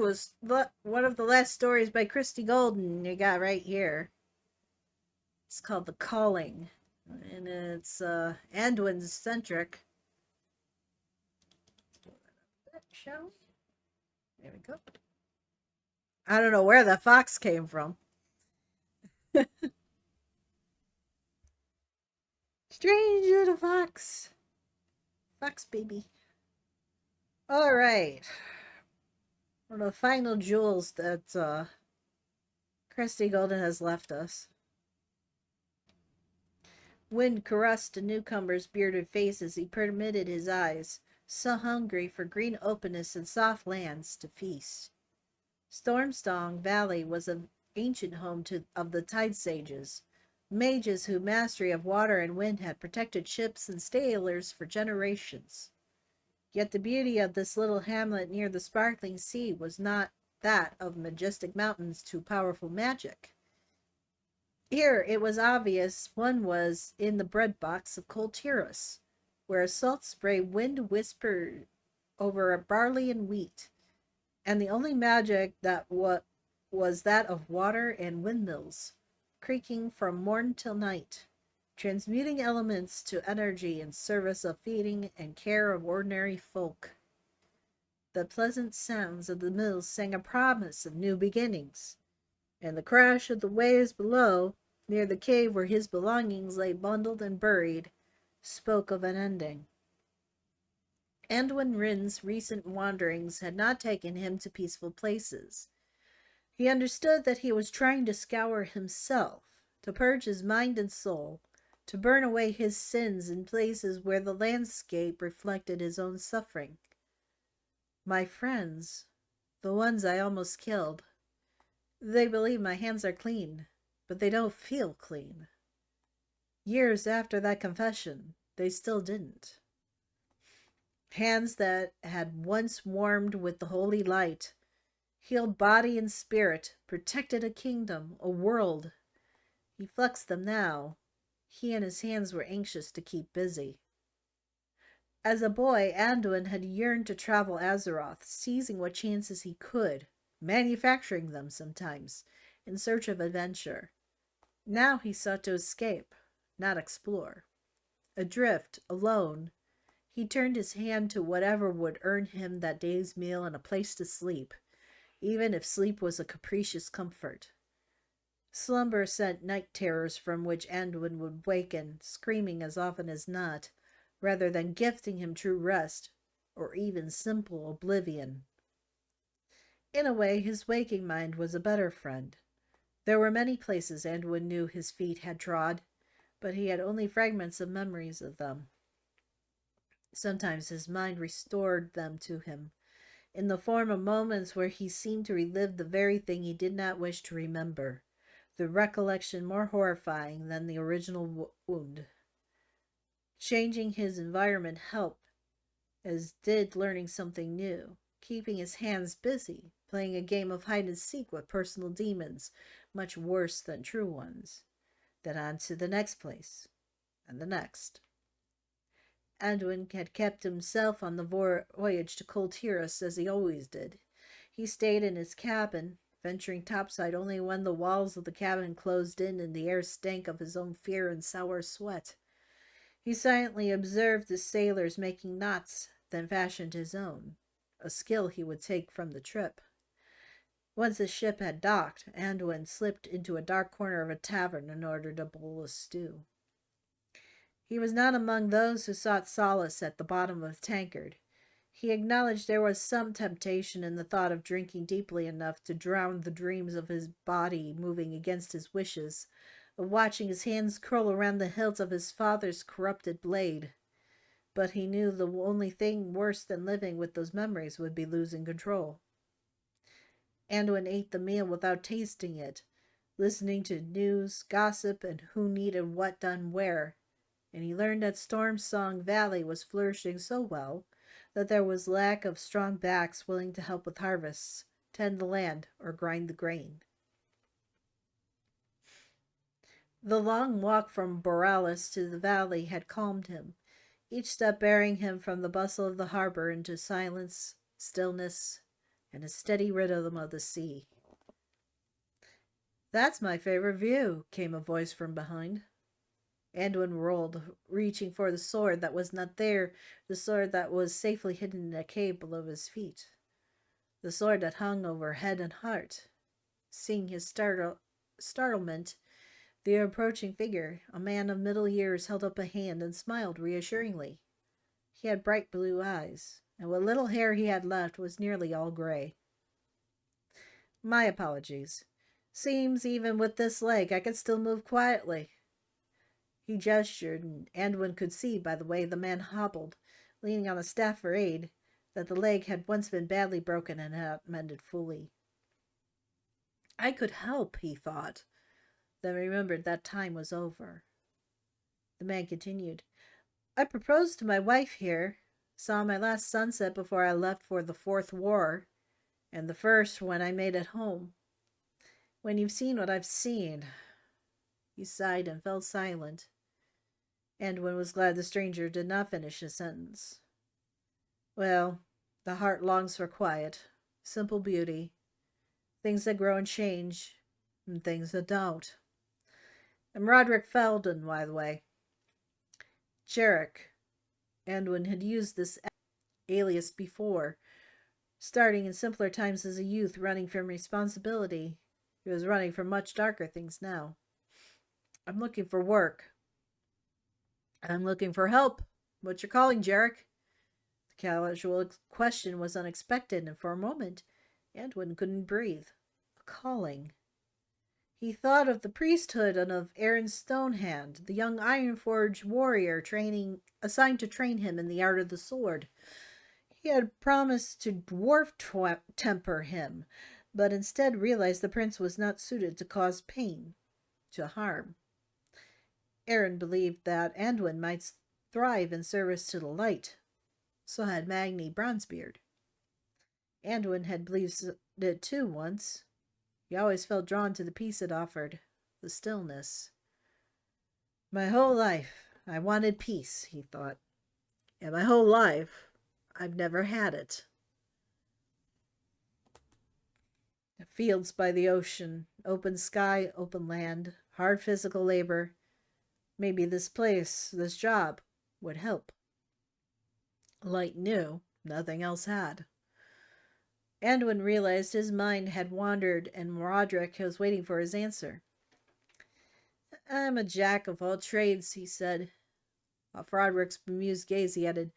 was one of the last stories by Christie Golden you got right here. It's called The Calling, and it's Anduin centric. Shall we? There we go. I don't know where the fox came from. Strange little fox. Fox baby. All right. One of the final jewels that Christie Golden has left us. Wind caressed the newcomers' bearded faces. He permitted his eyes, so hungry for green openness and soft lands, to feast. Stormstone Valley was an ancient home of the Tide Sages, mages whose mastery of water and wind had protected ships and sailors for generations. Yet the beauty of this little hamlet near the sparkling sea was not that of majestic mountains too powerful magic. Here it was obvious one was in the bread box of Coltirus, where a salt spray wind whispered over barley and wheat, and the only magic that was that of water and windmills, creaking from morn till night, transmuting elements to energy in service of feeding and care of ordinary folk. The pleasant sounds of the mills sang a promise of new beginnings, and the crash of the waves below, near the cave where his belongings lay bundled and buried, spoke of an ending. Anduin Rin's recent wanderings had not taken him to peaceful places. He understood that he was trying to scour himself, to purge his mind and soul, to burn away his sins in places where the landscape reflected his own suffering. My friends, the ones I almost killed, they believe my hands are clean, but they don't feel clean. Years after that confession, they still didn't. Hands that had once warmed with the holy light, healed body and spirit, protected a kingdom, a world. He flexed them now. He and his hands were anxious to keep busy. As a boy, Anduin had yearned to travel Azeroth, seizing what chances he could, manufacturing them sometimes, in search of adventure. Now he sought to escape, not explore. Adrift, alone, he turned his hand to whatever would earn him that day's meal and a place to sleep, even if sleep was a capricious comfort. Slumber sent night terrors from which Anduin would waken, screaming as often as not, rather than gifting him true rest, or even simple oblivion. In a way, his waking mind was a better friend. There were many places Anduin knew his feet had trod, but he had only fragments of memories of them. Sometimes his mind restored them to him, in the form of moments where he seemed to relive the very thing he did not wish to remember, the recollection more horrifying than the original wound. Changing his environment helped, as did learning something new, keeping his hands busy, playing a game of hide-and-seek with personal demons, much worse than true ones. Then on to the next place, and the next. Anduin had kept himself on the voyage to Coltirus as he always did. He stayed in his cabin, venturing topside only when the walls of the cabin closed in and the air stank of his own fear and sour sweat. He silently observed the sailors making knots, then fashioned his own, a skill he would take from the trip. Once the ship had docked, Anduin slipped into a dark corner of a tavern in order to bowl a stew. He was not among those who sought solace at the bottom of a tankard. He acknowledged there was some temptation in the thought of drinking deeply enough to drown the dreams of his body moving against his wishes, of watching his hands curl around the hilt of his father's corrupted blade. But he knew the only thing worse than living with those memories would be losing control. Anduin ate the meal without tasting it, listening to news, gossip, and who needed what done where, and he learned that Stormsong Valley was flourishing so well that there was lack of strong backs willing to help with harvests, tend the land, or grind the grain. The long walk from Borealis to the valley had calmed him, each step bearing him from the bustle of the harbor into silence, stillness, and a steady rhythm of the sea. "That's my favorite view," came a voice from behind. Anduin rolled, reaching for the sword that was not there, the sword that was safely hidden in a cave below his feet, the sword that hung over head and heart. Seeing his startlement, the approaching figure, a man of middle years, held up a hand and smiled reassuringly. He had bright blue eyes, and what little hair he had left was nearly all gray. "My apologies. Seems even with this leg I could still move quietly." He gestured, and Anduin could see by the way the man hobbled, leaning on a staff for aid, that the leg had once been badly broken and had not mended fully. "I could help," he thought, then remembered that time was over. The man continued, "I proposed to my wife here, saw my last sunset before I left for the Fourth War, and the first when I made it home. When you've seen what I've seen." He sighed and fell silent. Anduin was glad the stranger did not finish his sentence. "Well, the heart longs for quiet, simple beauty, things that grow and change, and things that don't. I'm Roderick Felden, by the way." Jarek. Anduin had used this alias before, starting in simpler times as a youth, running from responsibility. He was running from much darker things now. "I'm looking for work." "I'm looking for help. What's your calling, Jarek?" The casual question was unexpected, and for a moment Anduin couldn't breathe. A calling. He thought of the priesthood and of Aaron Stonehand, the young Ironforge warrior assigned to train him in the art of the sword. He had promised to dwarf temper him, but instead realized the prince was not suited to cause pain, to harm. Aaron believed that Anduin might thrive in service to the light. So had Magni Bronzebeard. Anduin had believed it too once. He always felt drawn to the peace it offered, the stillness. "My whole life I wanted peace," he thought. "And my whole life I've never had it." Fields by the ocean, open sky, open land, hard physical labor. Maybe this place, this job, would help. Light knew, nothing else had. Anduin realized his mind had wandered, and Roderick was waiting for his answer. "I'm a jack of all trades," he said. Off Roderick's bemused gaze, he added,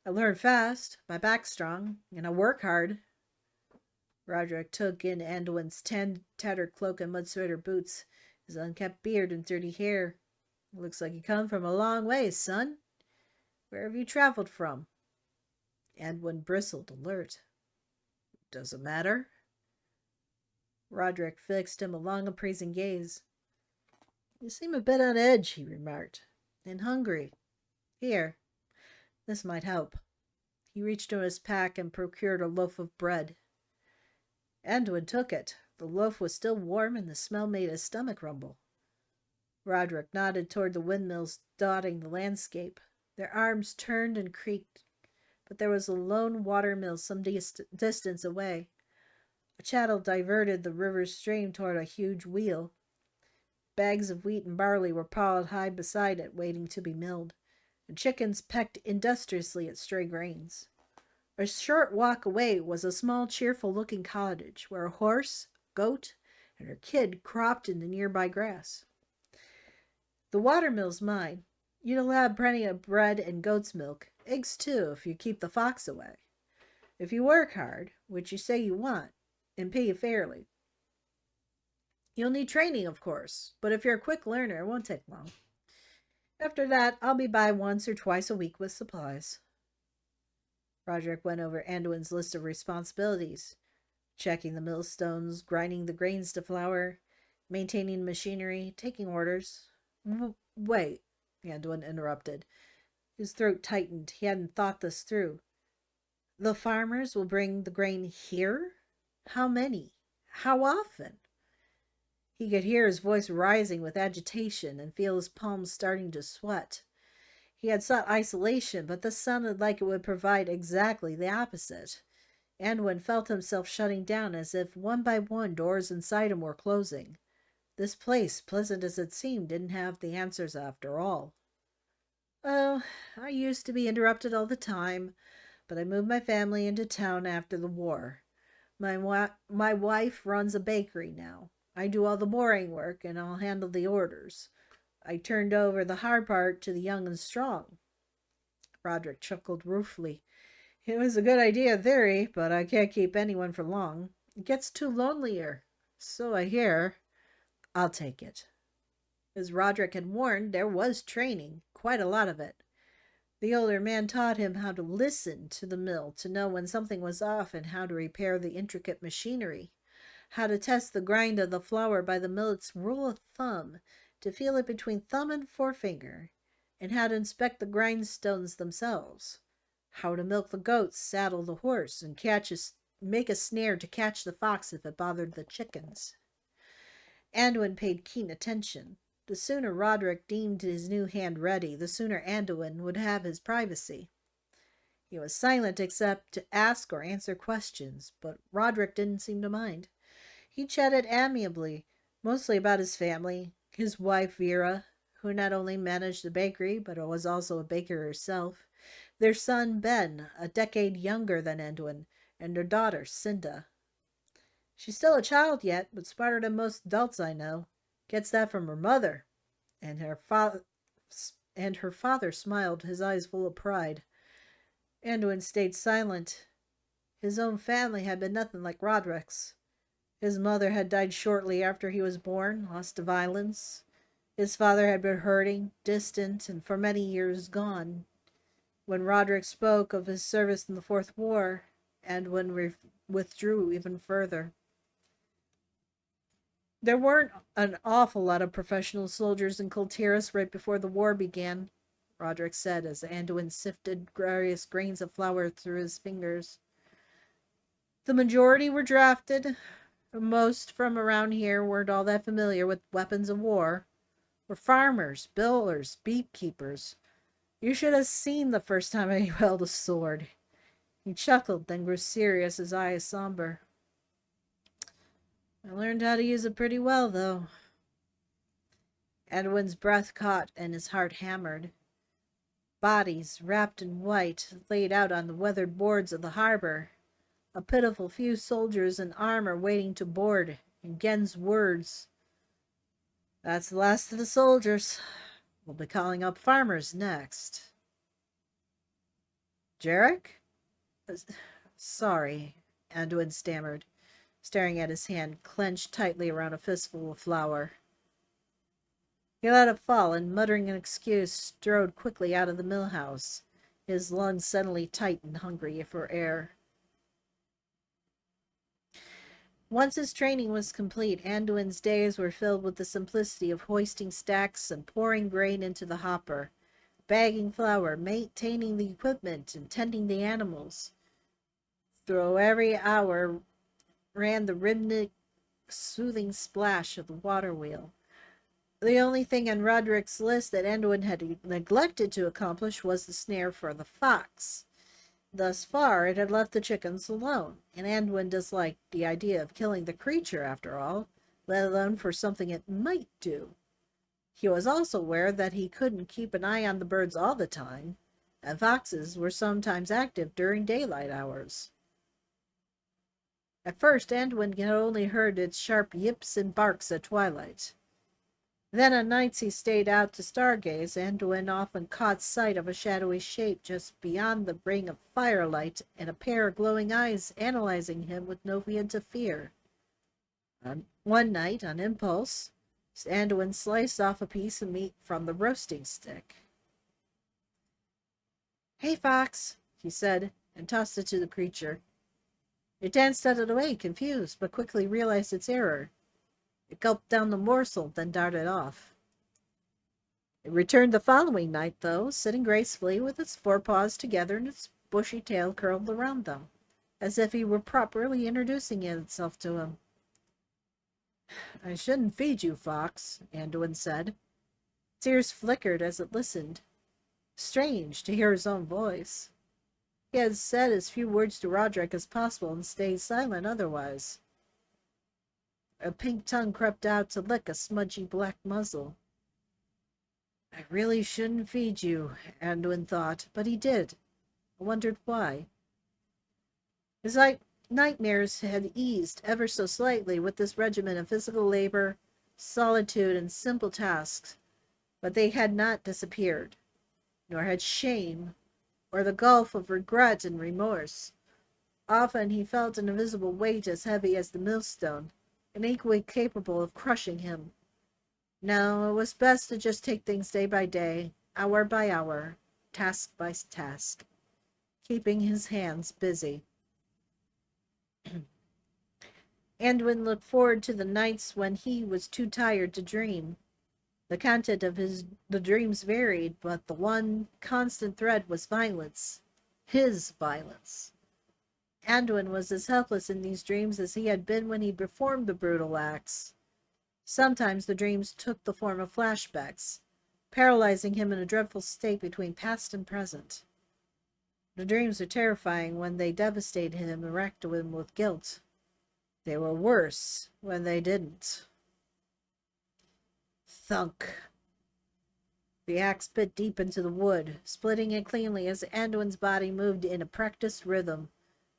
"I learn fast, my back's strong, and I work hard." Roderick took in Anduin's tattered cloak and mud-sweater boots, his unkempt beard and dirty hair. "Looks like you come from a long ways, son. Where have you traveled from?" Anduin bristled, alert. "Does it matter?" Roderick fixed him a long, appraising gaze. "You seem a bit on edge," he remarked, "and hungry. Here, this might help." He reached into his pack and procured a loaf of bread. Anduin took it. The loaf was still warm, and the smell made his stomach rumble. Roderick nodded toward the windmills dotting the landscape. Their arms turned and creaked, but there was a lone water mill some distance away. A channel diverted the river's stream toward a huge wheel. Bags of wheat and barley were piled high beside it, waiting to be milled, and chickens pecked industriously at stray grains. A short walk away was a small, cheerful-looking cottage, where a horse, goat, and her kid cropped in the nearby grass. "The watermill's mine. You'll have plenty of bread and goat's milk, eggs too, if you keep the fox away. If you work hard, which you say you want, and pay you fairly. You'll need training, of course, but if you're a quick learner, it won't take long. After that, I'll be by once or twice a week with supplies." Roderick went over Anduin's list of responsibilities, checking the millstones, grinding the grains to flour, maintaining machinery, taking orders. "Wait," Anduin interrupted. His throat tightened. He hadn't thought this through. "The farmers will bring the grain here? How many? How often?" He could hear his voice rising with agitation and feel his palms starting to sweat. He had sought isolation, but this sounded like it would provide exactly the opposite. Anduin felt himself shutting down as if one by one doors inside him were closing. This place, pleasant as it seemed, didn't have the answers after all. Oh, I used to be interrupted all the time, but I moved my family into town after the war. My wife runs a bakery now. I do all the boring work, and I'll handle the orders. I turned over the hard part to the young and strong. Roderick chuckled ruefully. It was a good idea in theory, but I can't keep anyone for long. It gets too lonely here. So I hear. I'll take it. As Roderick had warned, there was training, quite a lot of it. The older man taught him how to listen to the mill, to know when something was off, and how to repair the intricate machinery, how to test the grind of the flour by the millet's rule of thumb, to feel it between thumb and forefinger, and how to inspect the grindstones themselves, how to milk the goats, saddle the horse, and make a snare to catch the fox if it bothered the chickens. Anduin paid keen attention. The sooner Roderick deemed his new hand ready, the sooner Anduin would have his privacy. He was silent except to ask or answer questions, but Roderick didn't seem to mind. He chatted amiably, mostly about his family, his wife Vera, who not only managed the bakery but was also a baker herself, their son Ben, a decade younger than Anduin, and their daughter Cinda. She's still a child yet, but smarter than most adults I know. Gets that from her mother. And her father smiled, his eyes full of pride. Anduin stayed silent. His own family had been nothing like Roderick's. His mother had died shortly after he was born, lost to violence. His father had been hurting, distant, and for many years gone. When Roderick spoke of his service in the Fourth War, Anduin withdrew even further. There weren't an awful lot of professional soldiers in Kultiris right before the war began, Roderick said as Anduin sifted various grains of flour through his fingers. The majority were drafted. Most from around here weren't all that familiar with weapons of war. Were farmers, builders, beekeepers. You should have seen the first time I held a sword. He chuckled, then grew serious, his eyes somber. I learned how to use it pretty well, though. Edwin's breath caught and his heart hammered. Bodies, wrapped in white, laid out on the weathered boards of the harbor. A pitiful few soldiers in armor waiting to board, and Gen's words. That's the last of the soldiers. We'll be calling up farmers next. Jarek? Sorry, Anduin stammered, staring at his hand clenched tightly around a fistful of flour. He let it fall and, muttering an excuse, strode quickly out of the mill house, his lungs suddenly tight and hungry for air. Once his training was complete, Anduin's days were filled with the simplicity of hoisting stacks and pouring grain into the hopper, bagging flour, maintaining the equipment, and tending the animals. Through every hour ran the rhythmic, soothing splash of the water wheel. The only thing on Roderick's list that Anduin had neglected to accomplish was the snare for the fox. Thus far, it had left the chickens alone, and Anduin disliked the idea of killing the creature after all, let alone for something it might do. He was also aware that he couldn't keep an eye on the birds all the time, and foxes were sometimes active during daylight hours. At first, Anduin had only heard its sharp yips and barks at twilight. Then on nights he stayed out to stargaze, Anduin often caught sight of a shadowy shape just beyond the ring of firelight and a pair of glowing eyes analyzing him with no hint of fear. One night, on impulse, Anduin sliced off a piece of meat from the roasting stick. "Hey, fox," he said, and tossed it to the creature. It danced out of the way, confused, but quickly realized its error. It gulped down the morsel, then darted off. It returned the following night, though, sitting gracefully with its forepaws together and its bushy tail curled around them, as if he were properly introducing itself to him. "I shouldn't feed you, fox," Anduin said. Its ears flickered as it listened. Strange to hear his own voice. He had said as few words to Roderick as possible and stayed silent otherwise. A pink tongue crept out to lick a smudgy black muzzle. I really shouldn't feed you, Anduin thought, but he did. I wondered why. His nightmares had eased ever so slightly with this regimen of physical labor, solitude, and simple tasks, but they had not disappeared, nor had shame, or the gulf of regret and remorse. Often he felt an invisible weight as heavy as the millstone, and equally capable of crushing him. No, it was best to just take things day by day, hour by hour, task by task, keeping his hands busy. Anduin looked forward to the nights when he was too tired to dream. The content of the dreams varied, but the one constant thread was violence. His violence. Anduin was as helpless in these dreams as he had been when he performed the brutal acts. Sometimes the dreams took the form of flashbacks, paralyzing him in a dreadful state between past and present. The dreams were terrifying when they devastated him and racked him with guilt. They were worse when they didn't. Thunk. The axe bit deep into the wood, splitting it cleanly as Anduin's body moved in a practiced rhythm.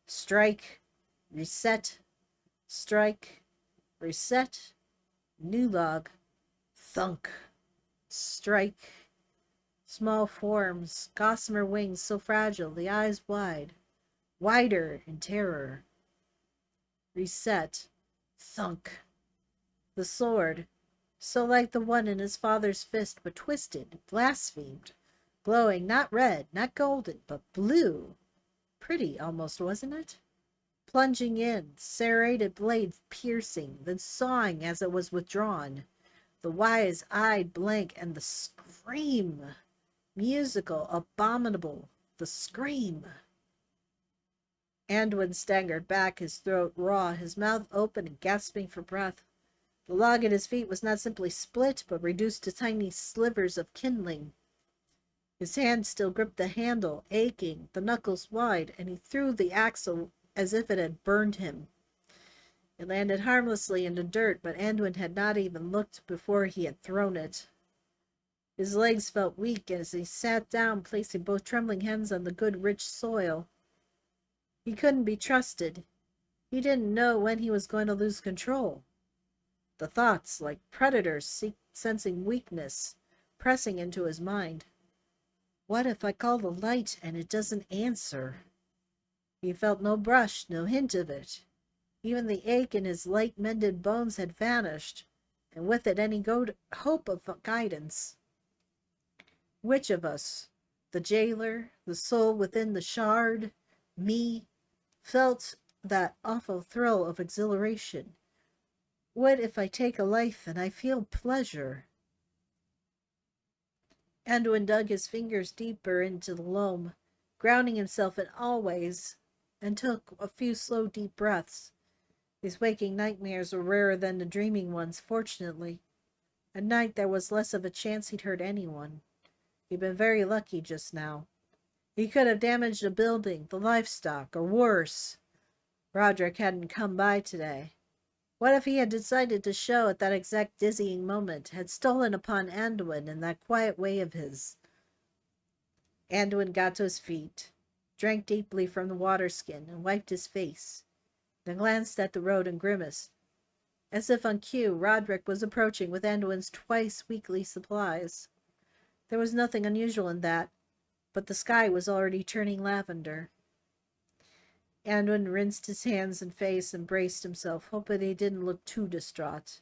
Strike, reset, strike, reset, new log, thunk, strike. Small forms, gossamer wings so fragile, the eyes wide, wider in terror. Reset, thunk. The sword, so like the one in his father's fist, but twisted, blasphemed, glowing, not red, not golden, but blue. Pretty, almost, wasn't it? Plunging in, serrated blade piercing, then sawing as it was withdrawn. The wise-eyed blank and the scream. Musical, abominable, the scream. Anduin staggered back, his throat raw, his mouth open and gasping for breath. The log at his feet was not simply split, but reduced to tiny slivers of kindling. His hand still gripped the handle, aching, the knuckles wide, and he threw the axe as if it had burned him. It landed harmlessly in the dirt, but Anduin had not even looked before he had thrown it. His legs felt weak as he sat down, placing both trembling hands on the good, rich soil. He couldn't be trusted. He didn't know when he was going to lose control. The thoughts, like predators sensing weakness, pressing into his mind. What if I call the light and it doesn't answer? He felt no brush, no hint of it. Even the ache in his light-mended bones had vanished, and with it any hope of guidance. Which of us, the jailer, the soul within the shard, me, felt that awful thrill of exhilaration? What if I take a life and I feel pleasure? Anduin dug his fingers deeper into the loam, grounding himself in all ways, and took a few slow, deep breaths. His waking nightmares were rarer than the dreaming ones, fortunately. At night there was less of a chance he'd hurt anyone. He'd been very lucky just now. He could have damaged a building, the livestock, or worse. Roderick hadn't come by today. What if he had decided to show at that exact dizzying moment, had stolen upon Anduin in that quiet way of his? Anduin got to his feet, drank deeply from the water skin, and wiped his face, then glanced at the road and grimaced. As if on cue, Roderick was approaching with Anduin's twice-weekly supplies. There was nothing unusual in that, but the sky was already turning lavender. Anduin rinsed his hands and face and braced himself, hoping he didn't look too distraught.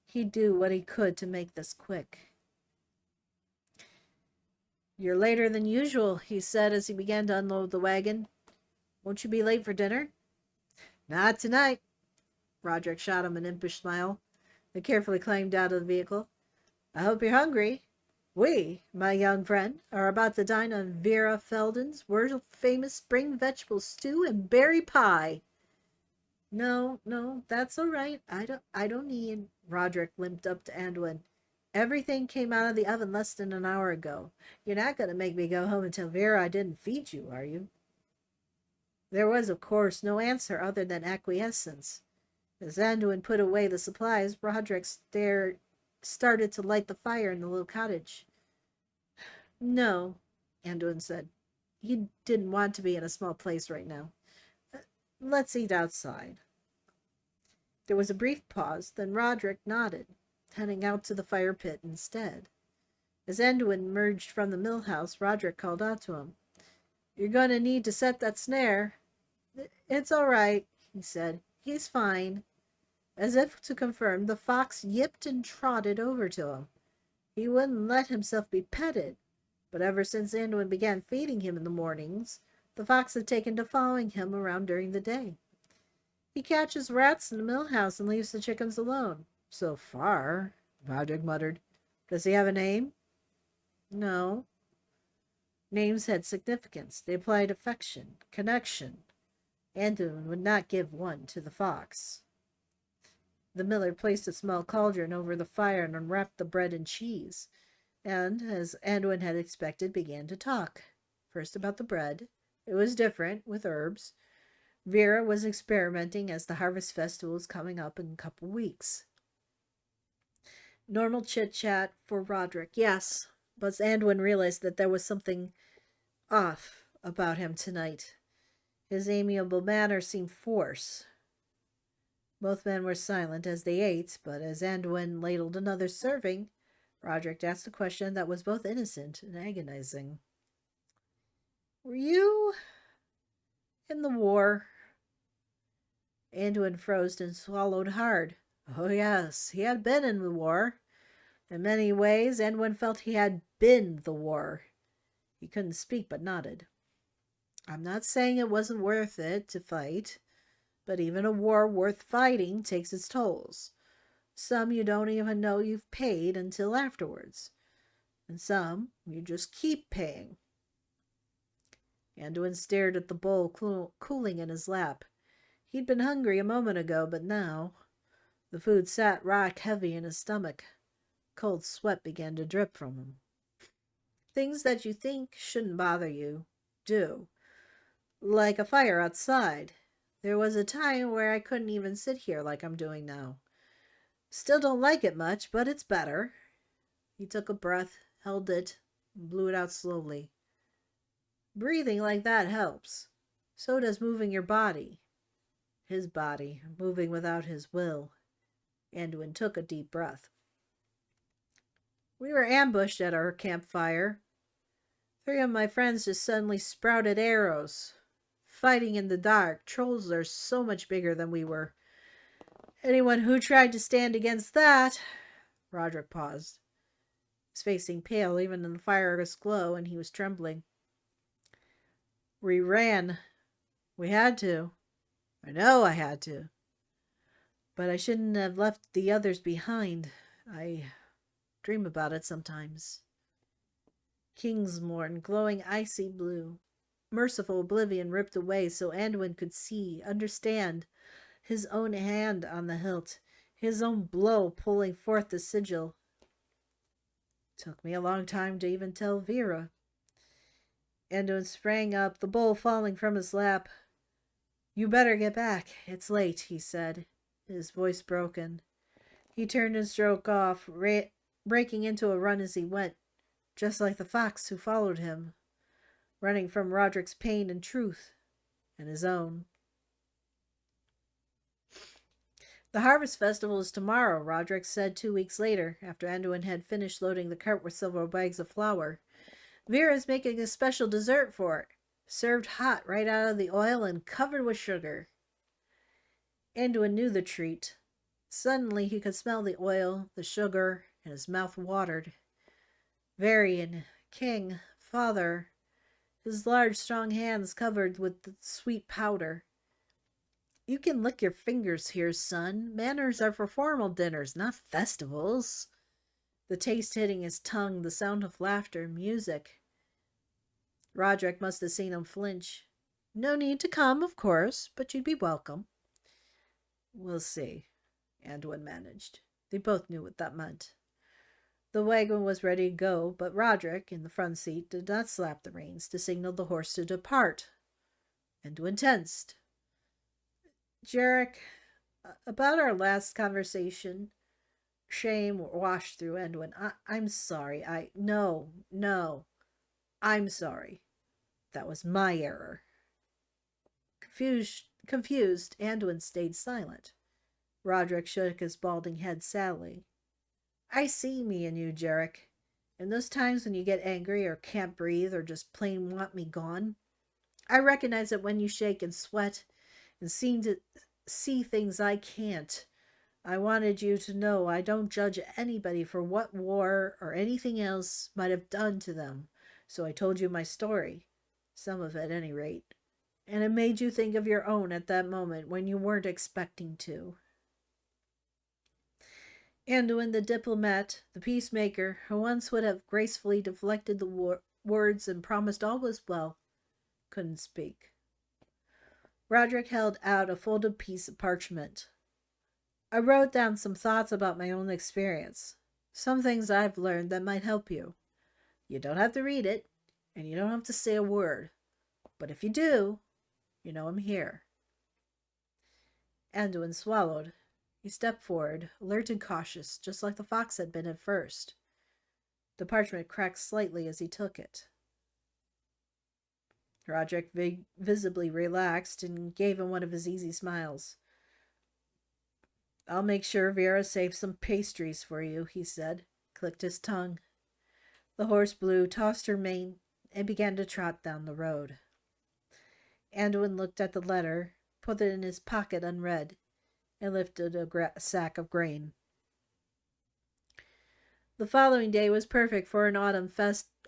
He'd do what he could to make this quick. "You're later than usual," he said as he began to unload the wagon. "Won't you be late for dinner?" "Not tonight." Roderick shot him an impish smile, then carefully climbed out of the vehicle. "I hope you're hungry. We, my young friend, are about to dine on Vera Felden's world-famous spring vegetable stew and berry pie." No, that's all right. I don't need." Roderick limped up to Anduin. "Everything came out of the oven less than an hour ago. You're not going to make me go home and tell Vera I didn't feed you, are you?" There was, of course, no answer other than acquiescence. As Anduin put away the supplies, started to light the fire in the little cottage. No, Anduin said. He didn't want to be in a small place right now. "Uh, Let's eat outside." There was a brief pause, then Roderick nodded, heading out to the fire pit instead. As Anduin emerged from the mill house, Roderick called out to him. "You're going to need to set that snare." "It's all right," he said. "He's fine." As if to confirm, the fox yipped and trotted over to him. He wouldn't let himself be petted, but ever since Anduin began feeding him in the mornings, the fox had taken to following him around during the day. "He catches rats in the mill house and leaves the chickens alone." "So far," Roderick muttered. "Does he have a name?" "No." Names had significance. They implied affection, connection. Anduin would not give one to the fox. The miller placed a small cauldron over the fire and unwrapped the bread and cheese, and, as Anduin had expected, began to talk. First about the bread. It was different, with herbs. Vera was experimenting as the harvest festival was coming up in a couple weeks. Normal chit-chat for Roderick, yes, but Anduin realized that there was something off about him tonight. His amiable manner seemed forced. Both men were silent as they ate, but as Anduin ladled another serving, Roderick asked a question that was both innocent and agonizing. "Were you in the war?" Anduin froze and swallowed hard. Oh, yes, he had been in the war. In many ways, Anduin felt he had been the war. He couldn't speak, but nodded. "I'm not saying it wasn't worth it to fight, but even a war worth fighting takes its tolls. Some you don't even know you've paid until afterwards, and some you just keep paying." Anduin stared at the bowl cooling in his lap. He'd been hungry a moment ago, but now the food sat rock heavy in his stomach. Cold sweat began to drip from him. "Things that you think shouldn't bother you do. Like a fire outside. There was a time where I couldn't even sit here like I'm doing now. Still don't like it much, but it's better." He took a breath, held it, and blew it out slowly. "Breathing like that helps. So does moving your body." His body, moving without his will. Anduin took a deep breath. "We were ambushed at our campfire. 3 of my friends just suddenly sprouted arrows. Fighting in the dark. Trolls are so much bigger than we were. Anyone who tried to stand against that..." Roderick paused. His face seemed pale even in the fire's glow, and he was trembling. "We ran. We had to. I know I had to. But I shouldn't have left the others behind. I dream about it sometimes." Kingsmorn, glowing icy blue. Merciful oblivion ripped away so Anduin could see, understand, his own hand on the hilt, his own blow pulling forth the sigil. "Took me a long time to even tell Vera." Anduin sprang up, the bowl falling from his lap. "You better get back. It's late," he said, his voice broken. He turned and strode off, breaking into a run as he went, just like the fox who followed him, running from Roderick's pain and truth, and his own. "The harvest festival is tomorrow," Roderick said 2 weeks later, after Anduin had finished loading the cart with several bags of flour. "Vera is making a special dessert for it, served hot right out of the oil and covered with sugar." Anduin knew the treat. Suddenly he could smell the oil, the sugar, and his mouth watered. Varian, king, father, his large, strong hands covered with the sweet powder. "You can lick your fingers here, son. Manners are for formal dinners, not festivals." The taste hitting his tongue, the sound of laughter and music. Roderick must have seen him flinch. "No need to come, of course, but you'd be welcome." "We'll see," Anduin managed. They both knew what that meant. The wagon was ready to go, but Roderick, in the front seat, did not slap the reins to signal the horse to depart. Anduin tensed. Jarek, about our last conversation, shame washed through Anduin. I'm sorry. No. I'm sorry. That was my error. Confused, Anduin stayed silent. Roderick shook his balding head sadly. I see me in you, Jarek. In those times when you get angry or can't breathe or just plain want me gone, I recognize it when you shake and sweat and seem to see things I can't. I wanted you to know I don't judge anybody for what war or anything else might have done to them, so I told you my story. Some of it, at any rate. And it made you think of your own at that moment when you weren't expecting to. Anduin, the diplomat, the peacemaker, who once would have gracefully deflected the words and promised all was well, couldn't speak. Roderick held out a folded piece of parchment. I wrote down some thoughts about my own experience. Some things I've learned that might help you. You don't have to read it, and you don't have to say a word. But if you do, you know I'm here. Anduin swallowed. He stepped forward, alert and cautious, just like the fox had been at first. The parchment cracked slightly as he took it. Roderick visibly relaxed and gave him one of his easy smiles. I'll make sure Vera saves some pastries for you, he said, clicked his tongue. The horse Blue tossed her mane and began to trot down the road. Anduin looked at the letter, put it in his pocket unread, and lifted a sack of grain. The following day was perfect for an autumn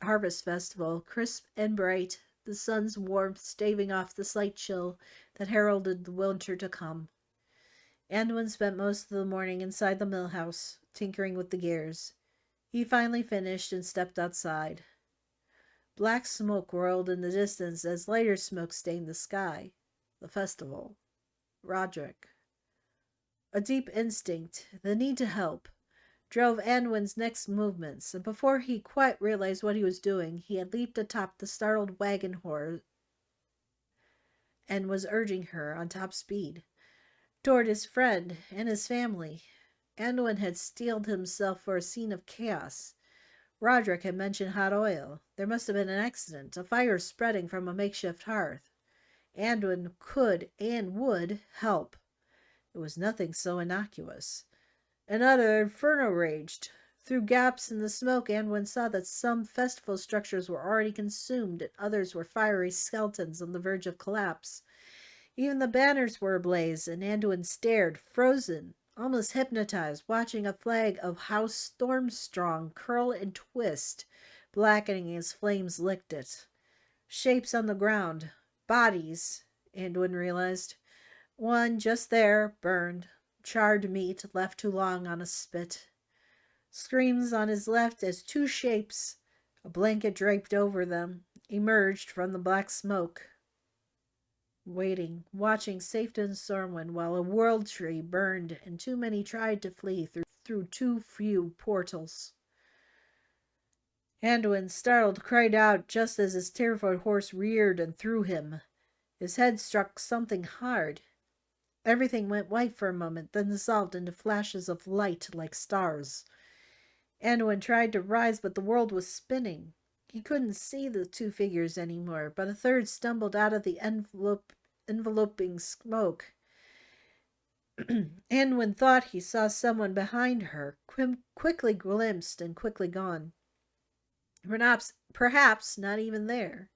harvest festival, crisp and bright, the sun's warmth staving off the slight chill that heralded the winter to come. Anduin spent most of the morning inside the mill house, tinkering with the gears. He finally finished and stepped outside. Black smoke roiled in the distance as lighter smoke stained the sky. The festival. Roderick. A deep instinct, the need to help, drove Anduin's next movements, and before he quite realized what he was doing, he had leaped atop the startled wagon horse and was urging her on top speed toward his friend and his family. Anduin had steeled himself for a scene of chaos. Roderick had mentioned hot oil. There must have been an accident, a fire spreading from a makeshift hearth. Anduin could and would help. It was nothing so innocuous. Another inferno raged. Through gaps in the smoke, Anduin saw that some festival structures were already consumed and others were fiery skeletons on the verge of collapse. Even the banners were ablaze, and Anduin stared, frozen, almost hypnotized, watching a flag of House Stormstrong curl and twist, blackening as flames licked it. Shapes on the ground. Bodies, Anduin realized. One, just there, burned. Charred meat left too long on a spit. Screams on his left as two shapes, a blanket draped over them, emerged from the black smoke. Waiting, watching Safeton Sorwin while a world tree burned and too many tried to flee through too few portals. Anduin, startled, cried out just as his terrified horse reared and threw him. His head struck something hard. Everything went white for a moment, then dissolved into flashes of light like stars. Anduin tried to rise, but the world was spinning. He couldn't see the two figures anymore, but a third stumbled out of the enveloping smoke. Anduin thought he saw someone behind her, quickly glimpsed and quickly gone. Perhaps not even there.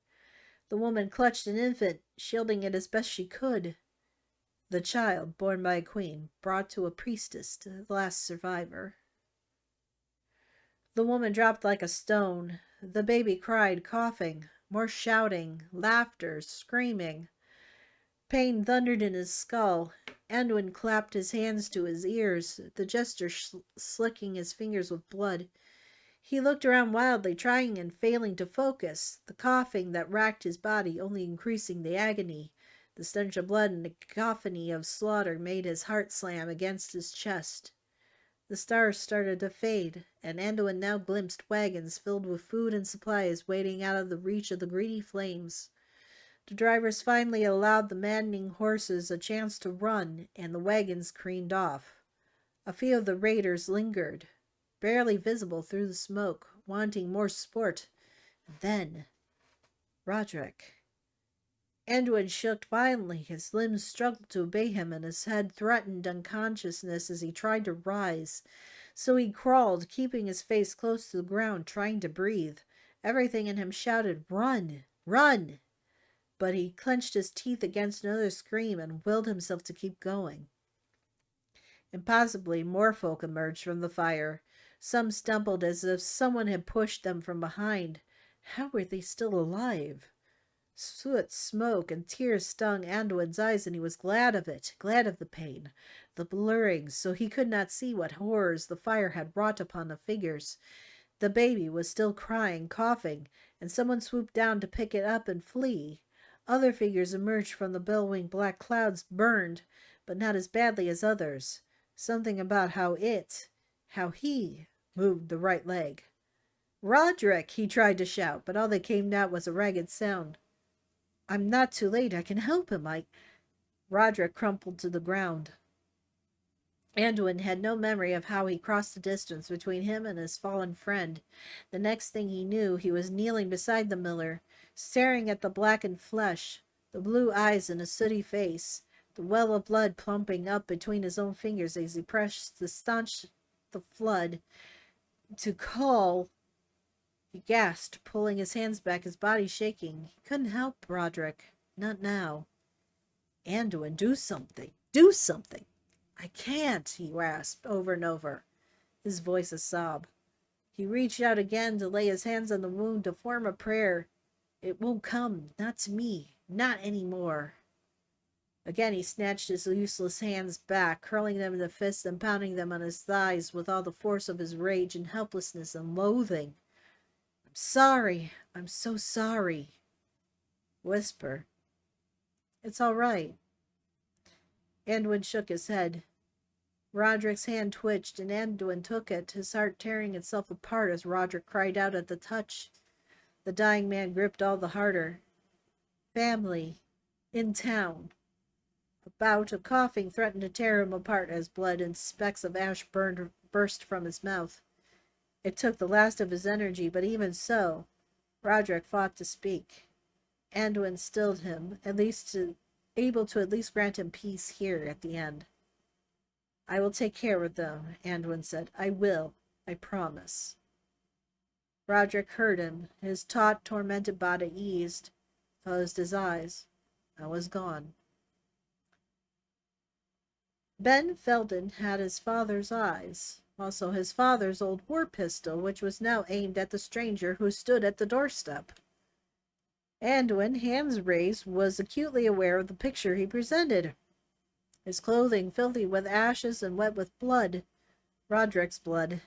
The woman clutched an infant, shielding it as best she could. The child, born by a queen, brought to a priestess, the last survivor. The woman dropped like a stone. The baby cried, coughing, more shouting, laughter, screaming. Pain thundered in his skull. Anduin clapped his hands to his ears, the gesture slicking his fingers with blood. He looked around wildly, trying and failing to focus, the coughing that racked his body only increasing the agony. The stench of blood and the cacophony of slaughter made his heart slam against his chest. The stars started to fade, and Anduin now glimpsed wagons filled with food and supplies waiting out of the reach of the greedy flames. The drivers finally allowed the maddening horses a chance to run, and the wagons careened off. A few of the raiders lingered, barely visible through the smoke, wanting more sport. And then Roderick. Edwin shook violently. His limbs struggled to obey him, and his head threatened unconsciousness as he tried to rise. So he crawled, keeping his face close to the ground, trying to breathe. Everything in him shouted, "Run! Run!" But he clenched his teeth against another scream and willed himself to keep going. Impossibly, more folk emerged from the fire. Some stumbled as if someone had pushed them from behind. How were they still alive? Soot, smoke, and tears stung Anduin's eyes, and he was glad of it, glad of the pain, the blurring, so he could not see what horrors the fire had wrought upon the figures. The baby was still crying, coughing, and someone swooped down to pick it up and flee. Other figures emerged from the billowing black clouds, burned, but not as badly as others. Something about how he moved the right leg. "Roderick!" he tried to shout, but all that came out was a ragged sound. "I'm not too late. I can help him. Roderick crumpled to the ground. Anduin had no memory of how he crossed the distance between him and his fallen friend. The next thing he knew, he was kneeling beside the miller, staring at the blackened flesh, the blue eyes in a sooty face, the well of blood plumping up between his own fingers as he pressed to staunch the flood. To call, he gasped, pulling his hands back, his body shaking. He couldn't help Roderick. Not now. "Anduin, do something. Do something." "I can't," he rasped over and over, his voice a sob. He reached out again to lay his hands on the wound to form a prayer. "It won't come. Not to me. Not any more." Again he snatched his useless hands back, curling them into fists and pounding them on his thighs with all the force of his rage and helplessness and loathing. "I'm sorry. I'm so sorry." Whisper. "It's all right." Anduin shook his head. Roderick's hand twitched, and Anduin took it, his heart tearing itself apart as Roderick cried out at the touch. The dying man gripped all the harder. "Family. In town." A bout of coughing threatened to tear him apart as blood and specks of ash burst from his mouth. It took the last of his energy, but even so, Roderick fought to speak. Anduin stilled him, able to at least grant him peace here at the end. "I will take care of them," Anduin said. "I will. I promise." Roderick heard him. His taut, tormented body eased, closed his eyes, and was gone. Ben Felden had his father's eyes, also his father's old war pistol, which was now aimed at the stranger who stood at the doorstep. Anduin, hands raised, was acutely aware of the picture he presented. His clothing filthy with ashes and wet with blood. Roderick's blood.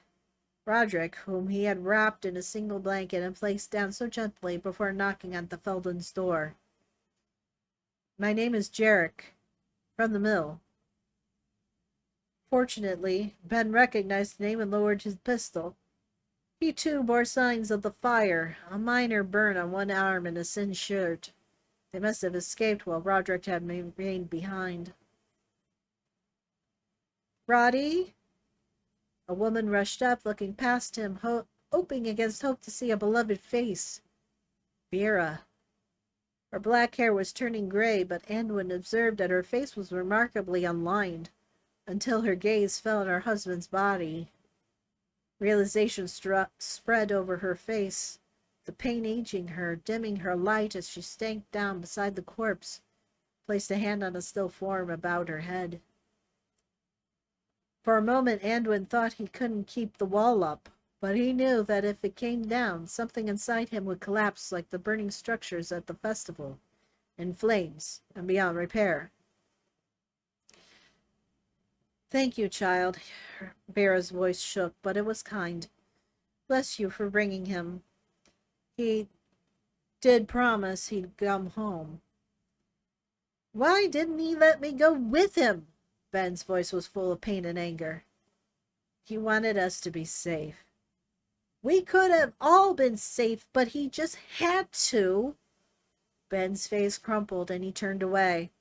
Roderick, whom he had wrapped in a single blanket and placed down so gently before knocking at the Feldens' door. "My name is Jarek, from the mill." Fortunately, Ben recognized the name and lowered his pistol. He too bore signs of the fire, a minor burn on one arm and a singed shirt. They must have escaped while Roderick had remained behind. "Roddy?" A woman rushed up, looking past him, hoping against hope to see a beloved face. Vera. Her black hair was turning gray, but Anduin observed that her face was remarkably unlined, until her gaze fell on her husband's body. Realization spread over her face, the pain aging her, dimming her light as she sank down beside the corpse, placed a hand on a still form about her head. For a moment Anduin thought he couldn't keep the wall up, but he knew that if it came down, something inside him would collapse like the burning structures at the festival, in flames and beyond repair. "Thank you, child." Vera's voice shook, but it was kind. "Bless you for bringing him. He did promise he'd come home." "Why didn't he let me go with him?" Ben's voice was full of pain and anger. "He wanted us to be safe." "We could have all been safe, but he just had to." Ben's face crumpled and he turned away.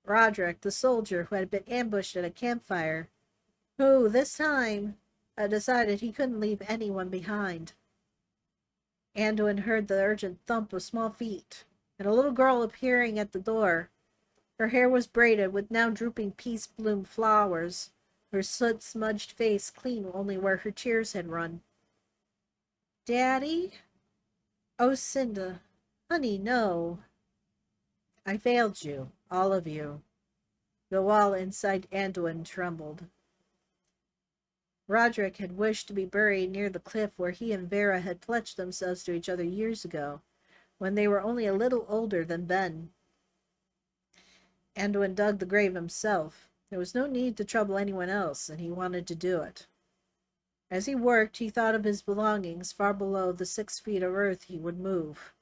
Roderick, the soldier who had been ambushed at a campfire, who, this time, had decided he couldn't leave anyone behind. Anduin heard the urgent thump of small feet, and a little girl appearing at the door. Her hair was braided with now drooping peace-bloom flowers, her soot-smudged face clean only where her tears had run. "Daddy?" "Oh, Cinda, honey, no. I failed you, all of you." The wall inside Anduin trembled. Roderick had wished to be buried near the cliff where he and Vera had pledged themselves to each other years ago, when they were only a little older than Ben. Anduin dug the grave himself. There was no need to trouble anyone else, and he wanted to do it. As he worked, he thought of his belongings far below the 6 feet of earth he would move.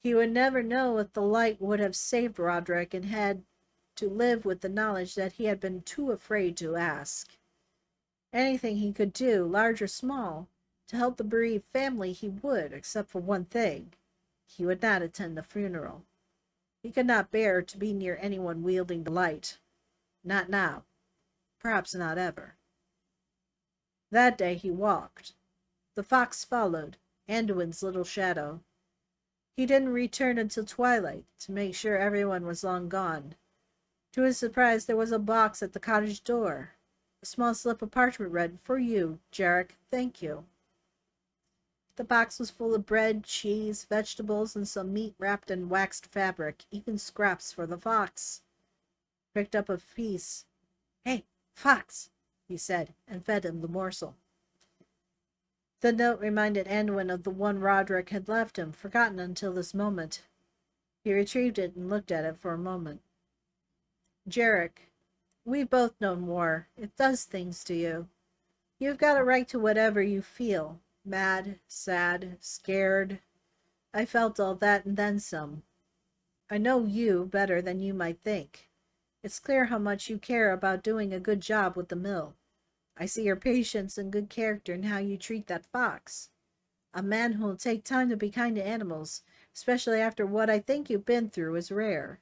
He would never know if the light would have saved Roderick, and had to live with the knowledge that he had been too afraid to ask. Anything he could do, large or small, to help the bereaved family he would, except for one thing. He would not attend the funeral. He could not bear to be near anyone wielding the light. Not now. Perhaps not ever. That day he walked. The fox followed, Anduin's little shadow. He didn't return until twilight, to make sure everyone was long gone. To his surprise, there was a box at the cottage door. A small slip of parchment read, "For you, Jarek, thank you." The box was full of bread, cheese, vegetables, and some meat wrapped in waxed fabric, even scraps for the fox. Picked up a piece. "Hey, fox," he said, and fed him the morsel. The note reminded Anduin of the one Roderick had left him, forgotten until this moment. He retrieved it and looked at it for a moment. "Jarek, we've both known war. It does things to you. You've got a right to whatever you feel. Mad, sad, scared. I felt all that and then some. I know you better than you might think. It's clear how much you care about doing a good job with the mill. I see your patience and good character in how you treat that fox. A man who'll take time to be kind to animals, especially after what I think you've been through, is rare.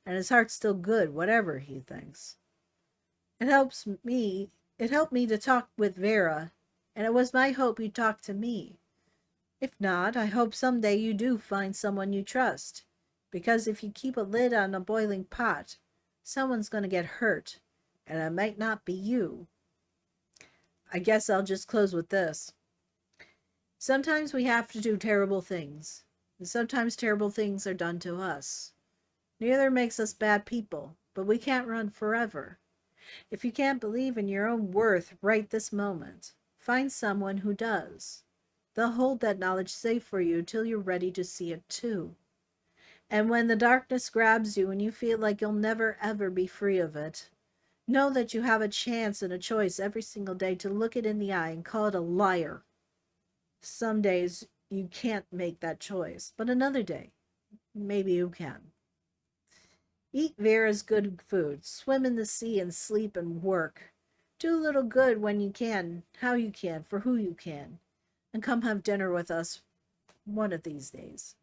And his heart's still good, whatever he thinks. It helped me to talk with Vera, and it was my hope you'd talk to me. If not, I hope someday you do find someone you trust, because if you keep a lid on a boiling pot, someone's going to get hurt, and it might not be you. I guess I'll just close with this. Sometimes we have to do terrible things, and sometimes terrible things are done to us. Neither makes us bad people, but we can't run forever. If you can't believe in your own worth right this moment, find someone who does. They'll hold that knowledge safe for you till you're ready to see it too. And when the darkness grabs you and you feel like you'll never ever be free of it, know that you have a chance and a choice every single day to look it in the eye and call it a liar. Some days you can't make that choice, but another day, maybe you can. Eat Vera's good food, swim in the sea and sleep and work. Do a little good when you can, how you can, for who you can. And come have dinner with us one of these days.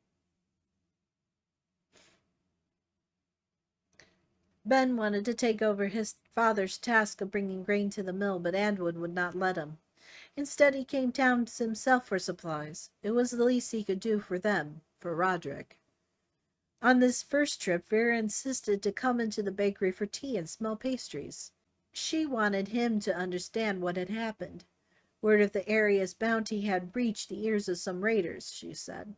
Ben wanted to take over his father's task of bringing grain to the mill, but Anduin would not let him. Instead, he came down himself for supplies. It was the least he could do for them, for Roderick. On this first trip, Vera insisted to come into the bakery for tea and small pastries. She wanted him to understand what had happened. Word of the area's bounty had reached the ears of some raiders, she said.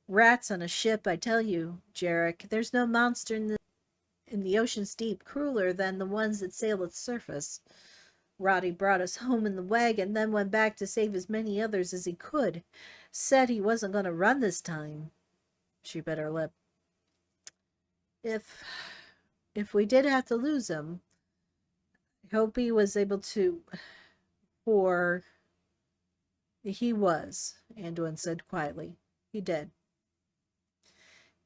Rats on a ship, I tell you, Jarek. There's no monster in the ocean's deep crueler than the ones that sail its surface. Roddy brought us home in the wagon, then went back to save as many others as he could. Said he wasn't going to run this time. She bit her lip. If we did have to lose him, I hope he was able to, for he was, Anduin said quietly. He did.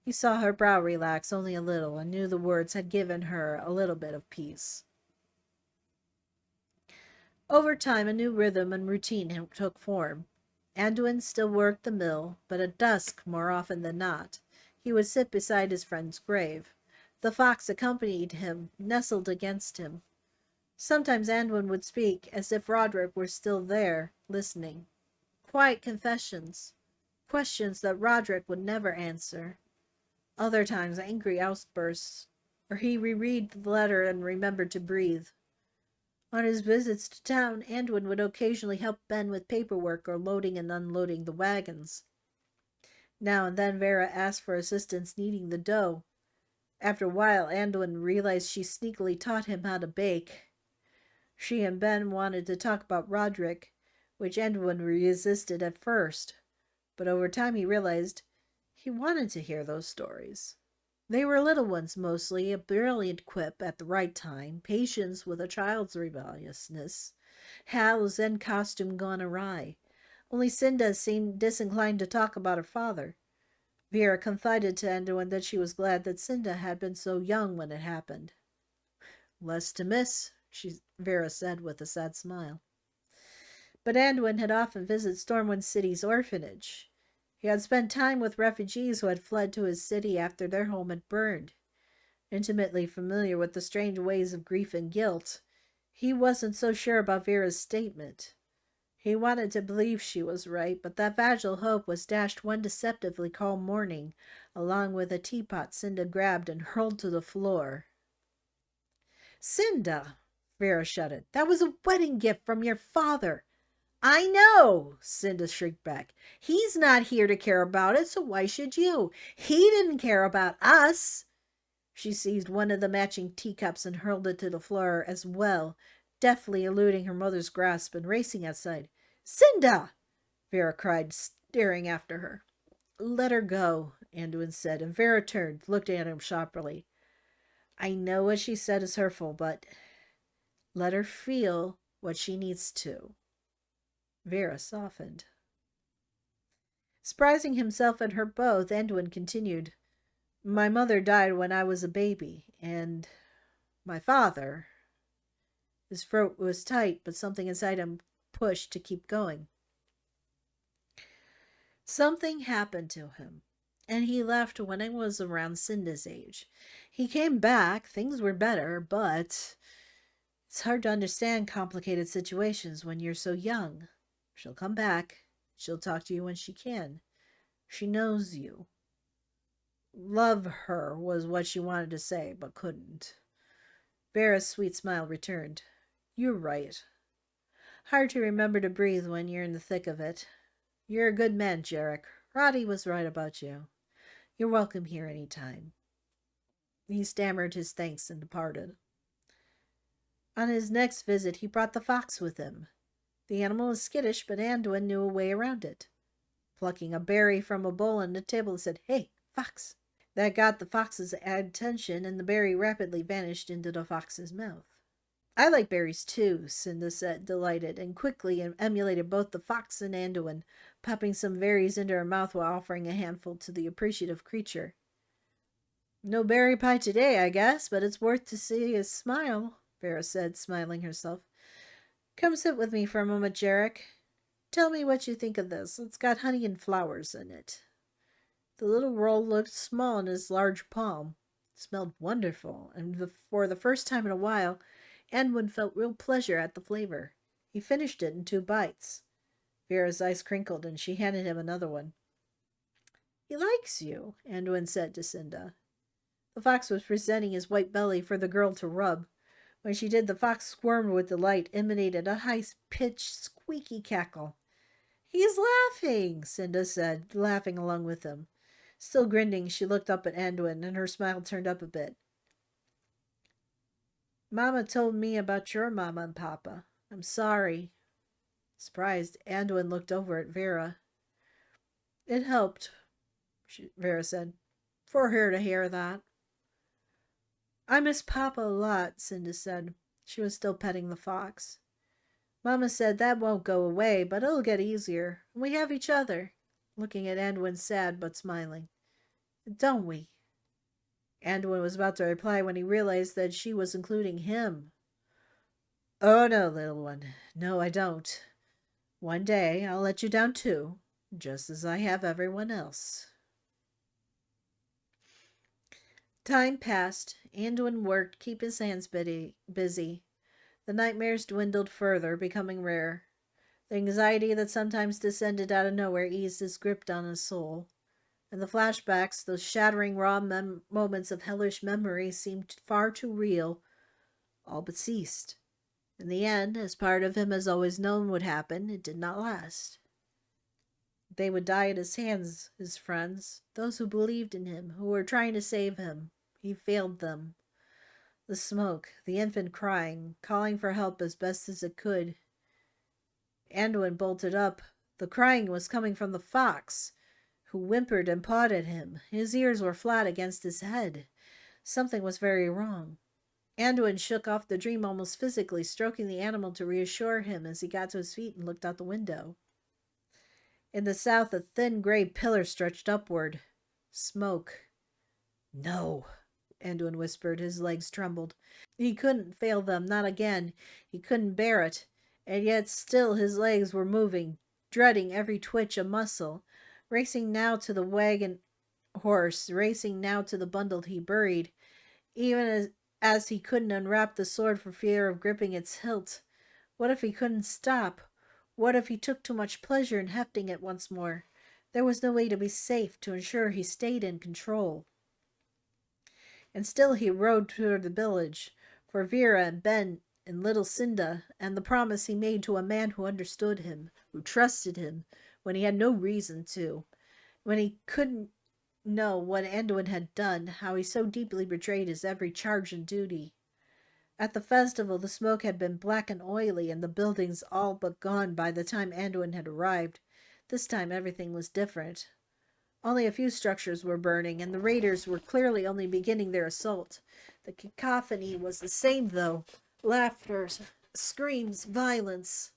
He saw her brow relax only a little and knew the words had given her a little bit of peace. Over time, a new rhythm and routine took form. Anduin still worked the mill, but at dusk, more often than not, he would sit beside his friend's grave. The fox accompanied him, nestled against him. Sometimes Anduin would speak, as if Roderick were still there, listening. Quiet confessions, questions that Roderick would never answer. Other times angry outbursts, or he reread the letter and remembered to breathe. On his visits to town, Anduin would occasionally help Ben with paperwork or loading and unloading the wagons. Now and then Vera asked for assistance kneading the dough. After a while, Anduin realized she sneakily taught him how to bake. She and Ben wanted to talk about Roderick, which Anduin resisted at first, but over time he realized he wanted to hear those stories. They were little ones mostly, a brilliant quip at the right time, patience with a child's rebelliousness, Hal's Zen costume gone awry. Only Cinda seemed disinclined to talk about her father. Vera confided to Anduin that she was glad that Cinda had been so young when it happened. Less to miss, Vera said with a sad smile. But Anduin had often visited Stormwind City's orphanage. He had spent time with refugees who had fled to his city after their home had burned. Intimately familiar with the strange ways of grief and guilt, he wasn't so sure about Vera's statement. He wanted to believe she was right, but that fragile hope was dashed one deceptively calm morning, along with a teapot Cinda grabbed and hurled to the floor. "Cinda!" Vera shouted. "That was a wedding gift from your father." "I know," Cinda shrieked back. "He's not here to care about it, so why should you? He didn't care about us." She seized one of the matching teacups and hurled it to the floor as well, deftly eluding her mother's grasp and racing outside. "Cinda!" Vera cried, staring after her. "Let her go," Anduin said, and Vera turned, looked at him sharply. "I know what she said is hurtful, but let her feel what she needs to." Vera softened. Surprising himself and her both, Anduin continued, "My mother died when I was a baby, and my father—" His throat was tight, but something inside him pushed to keep going. "Something happened to him, and he left when I was around Cinda's age. He came back, things were better, but it's hard to understand complicated situations when you're so young. She'll come back. She'll talk to you when she can. She knows you." Love her was what she wanted to say, but couldn't. Vera's sweet smile returned. "You're right. Hard to remember to breathe when you're in the thick of it. You're a good man, Jarek. Roddy was right about you. You're welcome here any time." He stammered his thanks and departed. On his next visit, he brought the fox with him. The animal was skittish, but Anduin knew a way around it. Plucking a berry from a bowl on the table, he said, "Hey, fox!" That got the fox's attention, and the berry rapidly vanished into the fox's mouth. "I like berries too," Cinda said, delighted, and quickly emulated both the fox and Anduin, popping some berries into her mouth while offering a handful to the appreciative creature. "No berry pie today, I guess, but it's worth to see his smile," Vera said, smiling herself. "Come sit with me for a moment, Jarek. Tell me what you think of this. It's got honey and flowers in it." The little roll looked small in his large palm. It smelled wonderful, and for the first time in a while, Anduin felt real pleasure at the flavor. He finished it in 2 bites. Vera's eyes crinkled, and she handed him another one. "He likes you," Anduin said to Cinda. The fox was presenting his white belly for the girl to rub. When she did, the fox squirmed with delight, emanated a high-pitched, squeaky cackle. "He's laughing," Cinda said, laughing along with him. Still grinning, she looked up at Anduin, and her smile turned up a bit. "Mama told me about your mama and papa. I'm sorry." Surprised, Anduin looked over at Vera. "It helped," Vera said, "for her to hear that." "I miss Papa a lot," Cinda said. She was still petting the fox. "Mama said that won't go away, but it'll get easier. And we have each other," looking at Anduin sad but smiling. "Don't we?" Anduin was about to reply when he realized that she was including him. "Oh, no, little one. No, I don't. One day I'll let you down too, just as I have everyone else. Time passed. Anduin worked, keep his hands busy. The nightmares dwindled further, becoming rare. The anxiety that sometimes descended out of nowhere eased its grip on his soul. And the flashbacks, those shattering raw moments of hellish memory, seemed far too real, all but ceased. In the end, as part of him has always known would happen, it did not last. They would die at his hands, his friends, those who believed in him, who were trying to save him. He failed them. The smoke, the infant crying, calling for help as best as it could. Anduin bolted up. The crying was coming from the fox, who whimpered and pawed at him. His ears were flat against his head. Something was very wrong. Anduin shook off the dream almost physically, stroking the animal to reassure him as he got to his feet and looked out the window. In the south, a thin gray pillar stretched upward. Smoke. No, Anduin whispered. His legs trembled. He couldn't fail them, not again. He couldn't bear it. And yet still his legs were moving, dreading every twitch of muscle, racing now to the wagon horse, racing now to the bundle he buried, even as he couldn't unwrap the sword for fear of gripping its hilt. What if he couldn't stop? What if he took too much pleasure in hefting it once more? There was no way to be safe, to ensure he stayed in control. And still he rode toward the village, for Vera and Ben and little Cinda, and the promise he made to a man who understood him, who trusted him, when he had no reason to, when he couldn't know what Anduin had done, how he so deeply betrayed his every charge and duty. At the festival, the smoke had been black and oily, and the buildings all but gone by the time Anduin had arrived. This time everything was different. Only a few structures were burning, and the raiders were clearly only beginning their assault. The cacophony was the same, though. Laughter, screams, violence.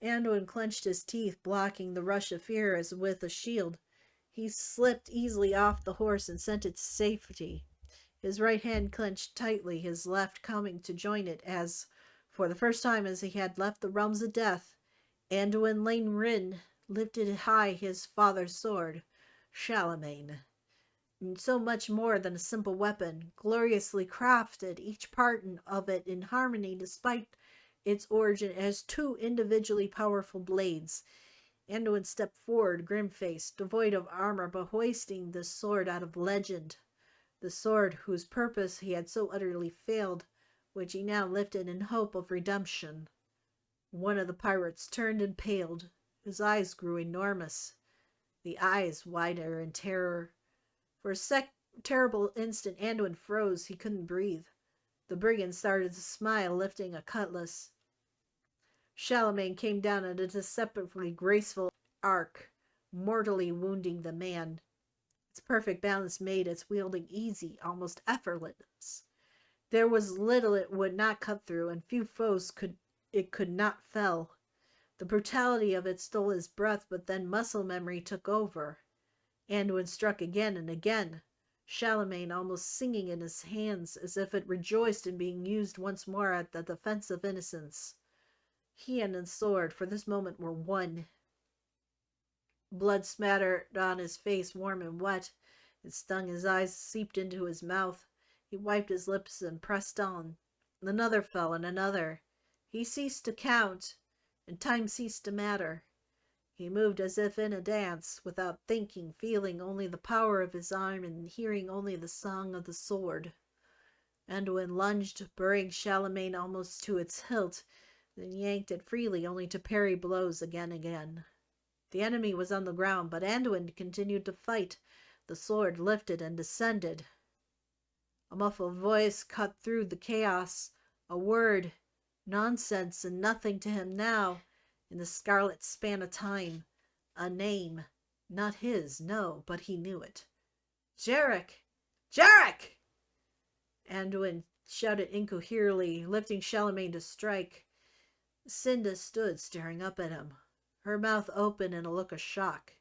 Anduin clenched his teeth, blocking the rush of fear as with a shield. He slipped easily off the horse and sent it to safety. His right hand clenched tightly, his left coming to join it as, for the first time as he had left the realms of death, Anduin Lane Rin lifted high his father's sword. Charlemagne. So much more than a simple weapon, gloriously crafted, each part of it in harmony despite its origin as two individually powerful blades. Anduin stepped forward, grim-faced, devoid of armor, but hoisting the sword out of legend. The sword whose purpose he had so utterly failed, which he now lifted in hope of redemption. One of the pirates turned and paled. His eyes grew enormous. The eyes wider in terror. For a terrible instant, Anduin froze. He couldn't breathe. The brigand started to smile, lifting a cutlass. Charlemagne came down at a deceptively graceful arc, mortally wounding the man. Its perfect balance made its wielding easy, almost effortless. There was little it would not cut through, and few foes could not fell. The brutality of it stole his breath, but then muscle memory took over. Anduin struck again and again, Charlemagne almost singing in his hands as if it rejoiced in being used once more at the defense of innocence. He and his sword, for this moment, were one. Blood smattered on his face, warm and wet. It stung his eyes, seeped into his mouth. He wiped his lips and pressed on. Another fell, and another. He ceased to count, and time ceased to matter. He moved as if in a dance, without thinking, feeling only the power of his arm and hearing only the song of the sword. Anduin lunged, burying Charlemagne almost to its hilt, then yanked it freely, only to parry blows again and again. The enemy was on the ground, but Anduin continued to fight. The sword lifted and descended. A muffled voice cut through the chaos. A word, nonsense and nothing to him now, in the scarlet span of time. A name. Not his, no, but he knew it. Jarek! Jarek! Anduin shouted incoherently, lifting Charlemagne to strike. Cinda stood staring up at him, her mouth open in a look of shock.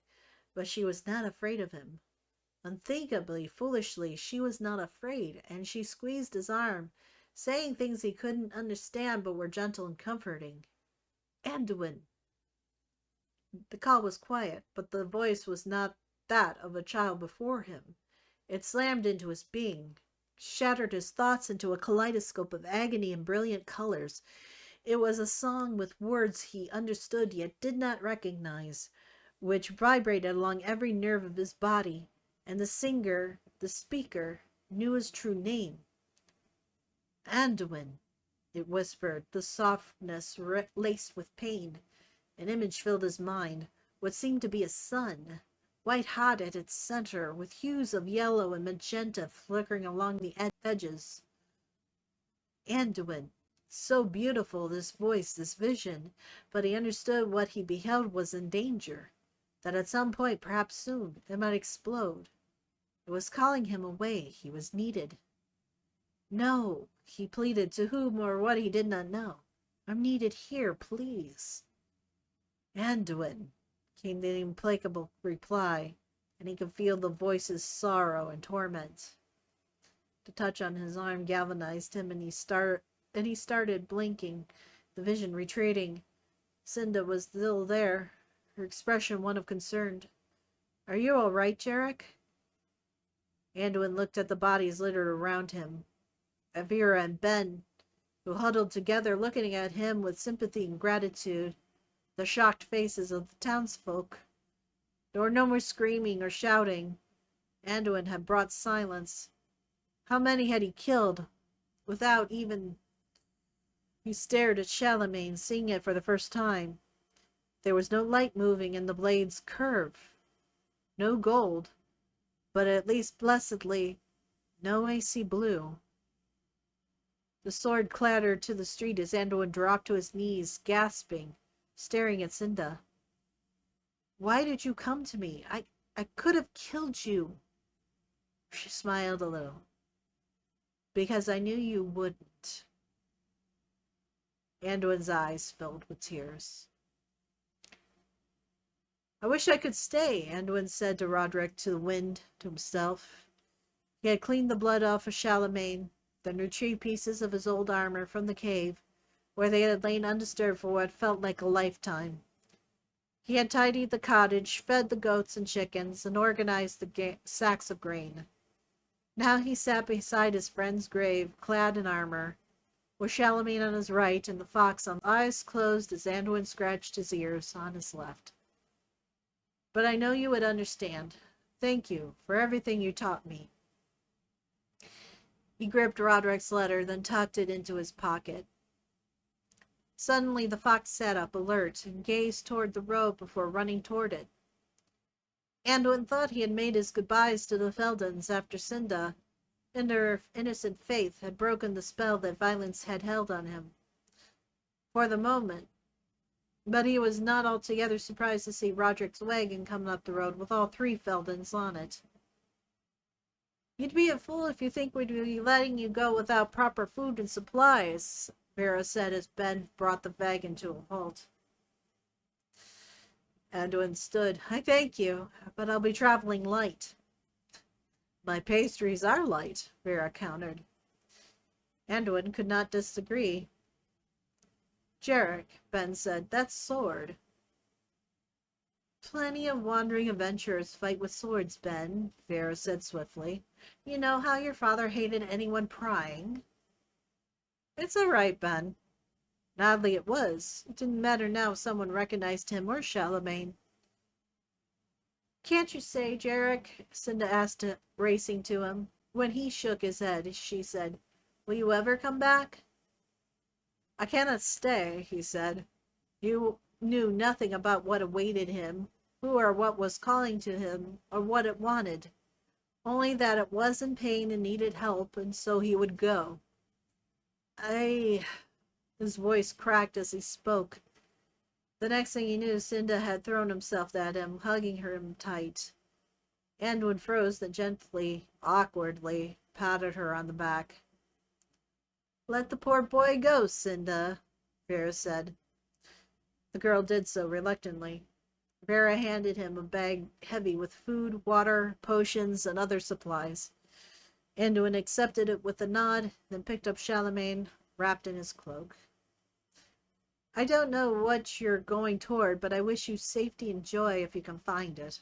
But she was not afraid of him. Unthinkably, foolishly, she was not afraid, and she squeezed his arm, saying things he couldn't understand but were gentle and comforting. Anduin! The call was quiet, but the voice was not that of a child before him. It slammed into his being, shattered his thoughts into a kaleidoscope of agony and brilliant colors. It was a song with words he understood yet did not recognize, which vibrated along every nerve of his body, and the singer, the speaker, knew his true name. Anduin, it whispered, the softness laced with pain. An image filled his mind, what seemed to be a sun, white hot at its center, with hues of yellow and magenta flickering along the edges. Anduin, so beautiful, this voice, this vision, but he understood what he beheld was in danger, that at some point, perhaps soon, it might explode. It was calling him away. He was needed. No, he pleaded, to whom or what he did not know. I'm needed here, please. Anduin, came the implacable reply, and he could feel the voice's sorrow and torment. The touch on his arm galvanized him, and he started blinking, the vision retreating. Cinda was still there, her expression one of concern. Are you all right, Jarek? Anduin looked at the bodies littered around him. At Vera and Ben, who huddled together, looking at him with sympathy and gratitude. The shocked faces of the townsfolk. There were no more screaming or shouting. Anduin had brought silence. How many had he killed? Without even... He stared at Charlemagne, seeing it for the first time. There was no light moving in the blade's curve. No gold. But at least blessedly, no icy blue. The sword clattered to the street as Anduin dropped to his knees, gasping, staring at Cinda. Why did you come to me? I could have killed you. She smiled a little. Because I knew you wouldn't. Anduin's eyes filled with tears. I wish I could stay, Anduin said to Roderick, to the wind, to himself. He had cleaned the blood off of Charlemagne, then retrieved pieces of his old armor from the cave, where they had lain undisturbed for what felt like a lifetime. He had tidied the cottage, fed the goats and chickens, and organized the sacks of grain. Now he sat beside his friend's grave, clad in armor, with Charlemagne on his right and the fox on eyes closed as Anduin scratched his ears on his left. But I know you would understand. Thank you for everything you taught me. He gripped Roderick's letter, then tucked it into his pocket. Suddenly the fox sat up, alert, and gazed toward the road before running toward it. Anduin thought he had made his goodbyes to the Feldons after Cinda, in her innocent faith, had broken the spell that violence had held on him. For the moment. But he was not altogether surprised to see Roderick's wagon coming up the road with all 3 Feldons on it. You'd be a fool if you think we'd be letting you go without proper food and supplies, Vera said as Ben brought the wagon to a halt. Anduin stood. I thank you, but I'll be traveling light. My pastries are light, Vera countered. Anduin could not disagree. Jarek, Ben said, that sword. Plenty of wandering adventurers fight with swords, Ben, Vera said swiftly. You know how your father hated anyone prying? It's all right, Ben. And oddly it was. It didn't matter now if someone recognized him or Charlemagne. Can't you say, Jarek? Cinda asked, racing to him. When he shook his head, she said, Will you ever come back? I cannot stay, he said. You knew nothing about what awaited him, who or what was calling to him, or what it wanted. Only that it was in pain and needed help, and so he would go. His voice cracked as he spoke. The next thing he knew, Cinda had thrown himself at him, hugging him tight. Anduin froze, then gently, awkwardly, patted her on the back. Let the poor boy go, Cinda, Vera said. The girl did so reluctantly. Vera handed him a bag heavy with food, water, potions, and other supplies. Anduin accepted it with a nod, then picked up Charlemagne, wrapped in his cloak. I don't know what you're going toward, but I wish you safety and joy if you can find it.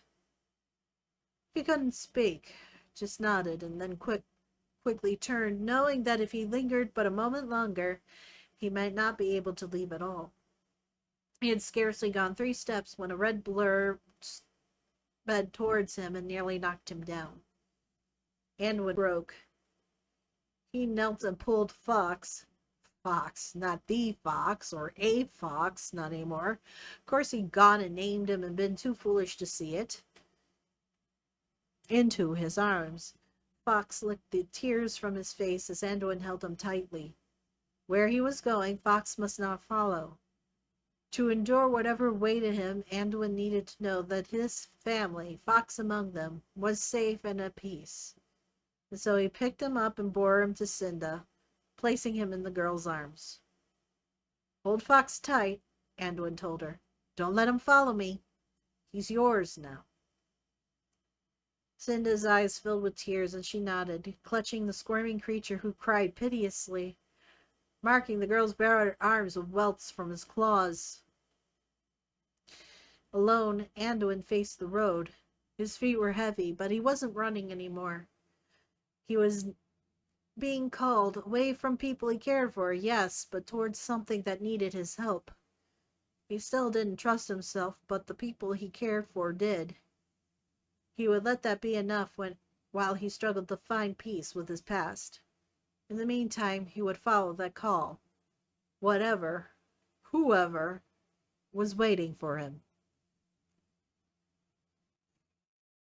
He couldn't speak, just nodded, and then quickly turned, knowing that if he lingered but a moment longer, he might not be able to leave at all. He had scarcely gone 3 steps when a red blur sped towards him and nearly knocked him down. Anwood broke. He knelt and pulled Fox, not the Fox, or a Fox, not anymore. Of course he'd gone and named him and been too foolish to see it. Into his arms. Fox licked the tears from his face as Anduin held him tightly. Where he was going, Fox must not follow. To endure whatever awaited him, Anduin needed to know that his family, Fox among them, was safe and at peace. And so he picked him up and bore him to Cinda, placing him in the girl's arms. Hold Fox tight, Anduin told her. Don't let him follow me. He's yours now. Cinda's eyes filled with tears, and she nodded, clutching the squirming creature who cried piteously, marking the girl's bare arms with welts from his claws. Alone, Anduin faced the road. His feet were heavy, but he wasn't running anymore. He was being called away from people he cared for, yes, but towards something that needed his help. He still didn't trust himself, but the people he cared for did. He would let that be enough while he struggled to find peace with his past. In the meantime, he would follow that call. Whoever was waiting for him.